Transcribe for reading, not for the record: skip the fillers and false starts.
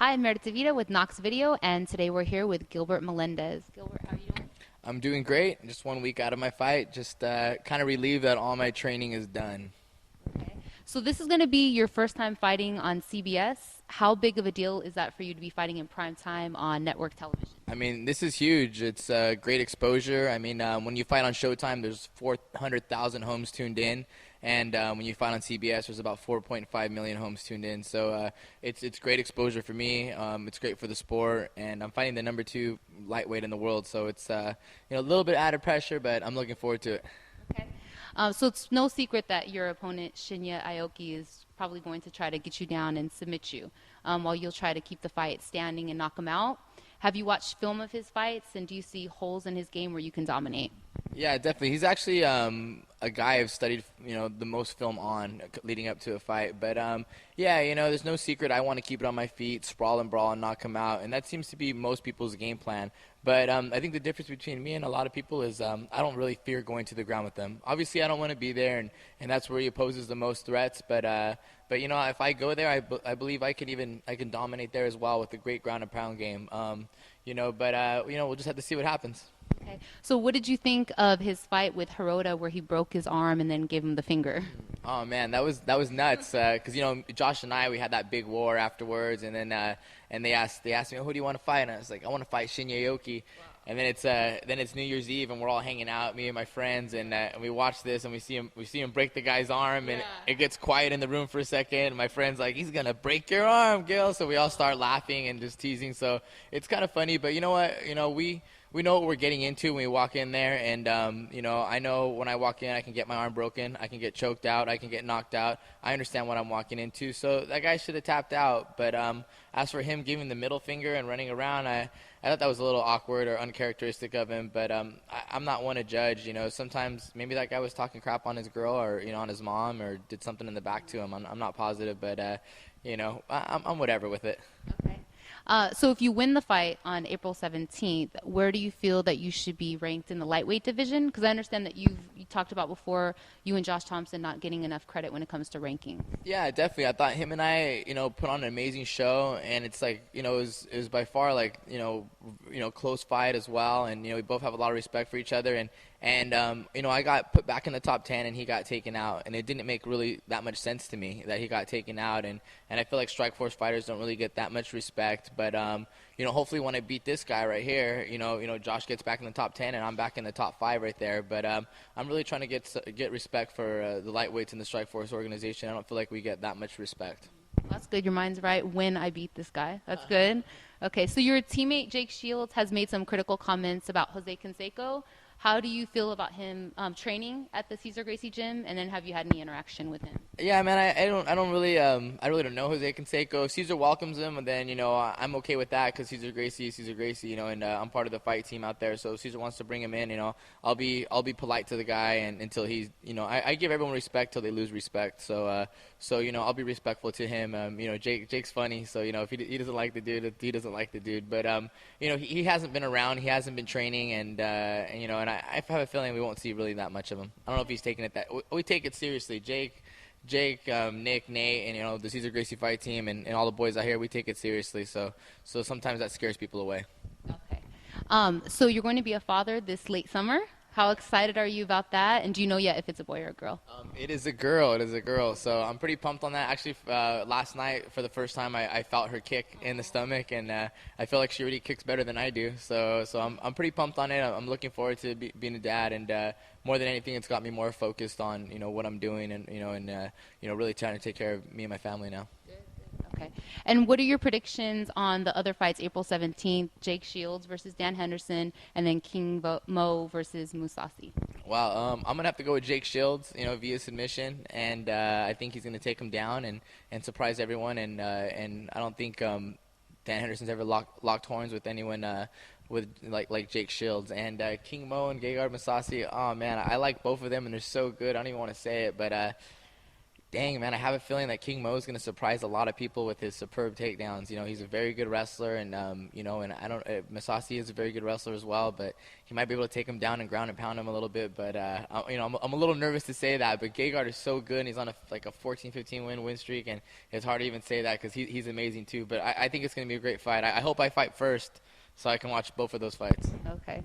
Hi, I'm Meredith DeVita with KNOXX Video, and today we're here with Gilbert Melendez. Gilbert, how are you doing? I'm doing great. Just 1 week out of my fight. Just kind of relieved that all my training is done. Okay. So this is going to be your first time fighting on CBS. How big of a deal is that for you to be fighting in prime time on network television? I mean, this is huge. It's great exposure. I mean, when you fight on Showtime, there's 400,000 homes tuned in, and when you fight on CBS, there's about 4.5 million homes tuned in. So it's great exposure for me. It's great for the sport, and I'm fighting the #2 lightweight in the world. So it's a little bit added pressure, but I'm looking forward to it. Okay. So it's no secret that your opponent, Shinya Aoki, is probably going to try to get you down and submit you, while you'll try to keep the fight standing and knock him out. Have you watched film of his fights, and do you see holes in his game where you can dominate? Yeah, definitely. He's actually a guy I've studied, the most film on leading up to a fight. But yeah, there's no secret. I want to keep it on my feet, sprawl and brawl, and knock him out, and that seems to be most people's game plan. But I think the difference between me and a lot of people is I don't really fear going to the ground with them. Obviously, I don't want to be there, and that's where he poses the most threats. But if I go there, I believe I can dominate there as well with a great ground and pound game. We'll just have to see what happens. Okay. So what did you think of his fight with Hirota where he broke his arm and then gave him the finger? Oh man, that was nuts. Because Josh and we had that big war afterwards, and then and they asked me, "Who do you want to fight?" And I was like, "I want to fight Shinya Aoki." Wow. And then it's New Year's Eve, and we're all hanging out, me and my friends, and we watch this, and we see him break the guy's arm, and it gets quiet in the room for a second. And my friend's like, "He's gonna break your arm, Gil." So we all start laughing and just teasing. So it's kind of funny, but you know what? We know what we're getting into when we walk in there, and I know when I walk in, I can get my arm broken, I can get choked out, I can get knocked out. I understand what I'm walking into, so that guy should have tapped out. But as for him giving the middle finger and running around, I thought that was a little awkward or uncharacteristic of him. But I'm not one to judge. Sometimes maybe that guy was talking crap on his girl or on his mom or did something in the back to him. I'm not positive, but I'm whatever with it. Okay. So if you win the fight on April 17th, where do you feel that you should be ranked in the lightweight division? Because I understand that you talked about before you and Josh Thompson not getting enough credit when it comes to ranking. Yeah, definitely. I thought him and I, put on an amazing show, and it's like, it was by far like, close fight as well, and we both have a lot of respect for each other, and I got put back in the top 10 and he got taken out, and it didn't make really that much sense to me that he got taken out, and I feel like Strikeforce fighters don't really get that much respect, but hopefully when I beat this guy right here, Josh gets back in the top 10 and I'm back in the top 5 right there, but I'm really trying to get respect for the lightweights in the Strikeforce organization. I don't feel like we get that much respect. That's good. Your mind's right. When I beat this guy. That's good. Okay, so your teammate Jake Shields has made some critical comments about Jose Canseco. How do you feel about him training at the Cesar Gracie gym, and then have you had any interaction with him? Yeah, man, I really don't know Jose Canseco. If Cesar welcomes him, and then I'm okay with that because Cesar Gracie, and I'm part of the fight team out there. So if Cesar wants to bring him in, I'll be polite to the guy and until he's, I give everyone respect till they lose respect. So I'll be respectful to him. Jake's funny, so if he doesn't like the dude, he doesn't like the dude. But he hasn't been around, he hasn't been training, and I have a feeling we won't see really that much of him. I don't know if he's taking it that. We take it seriously. Jake, Nick, Nate, and the Cesar Gracie fight team, and all the boys out here, we take it seriously. So sometimes that scares people away. Okay. So you're going to be a father this late summer. How excited are you about that? And do you know yet if it's a boy or a girl? It is a girl. It is a girl. So I'm pretty pumped on that. Actually, last night, for the first time, I felt her kick in the stomach, and I feel like she already kicks better than I do. So I'm pretty pumped on it. I'm looking forward to being a dad, and more than anything, it's got me more focused on what I'm doing, and really trying to take care of me and my family now. Okay. And what are your predictions on the other fights, April 17th, Jake Shields versus Dan Henderson, and then King Mo versus Mousasi? Wow, I'm going to have to go with Jake Shields, via submission, and I think he's going to take him down and surprise everyone, and I don't think Dan Henderson's ever locked horns with anyone with like Jake Shields. And King Mo and Gegard Mousasi, oh man, I like both of them, and they're so good. I don't even want to say it, but Dang, man, I have a feeling that King Mo is going to surprise a lot of people with his superb takedowns. You know, he's a very good wrestler, and you know, and I don't. Masasi is a very good wrestler as well, but he might be able to take him down and ground and pound him a little bit. But you know, I'm a little nervous to say that. But Gegard is so good, and he's on like a 14-15 win streak, and it's hard to even say that because he's amazing too. But I think it's going to be a great fight. I hope I fight first, so I can watch both of those fights. Okay.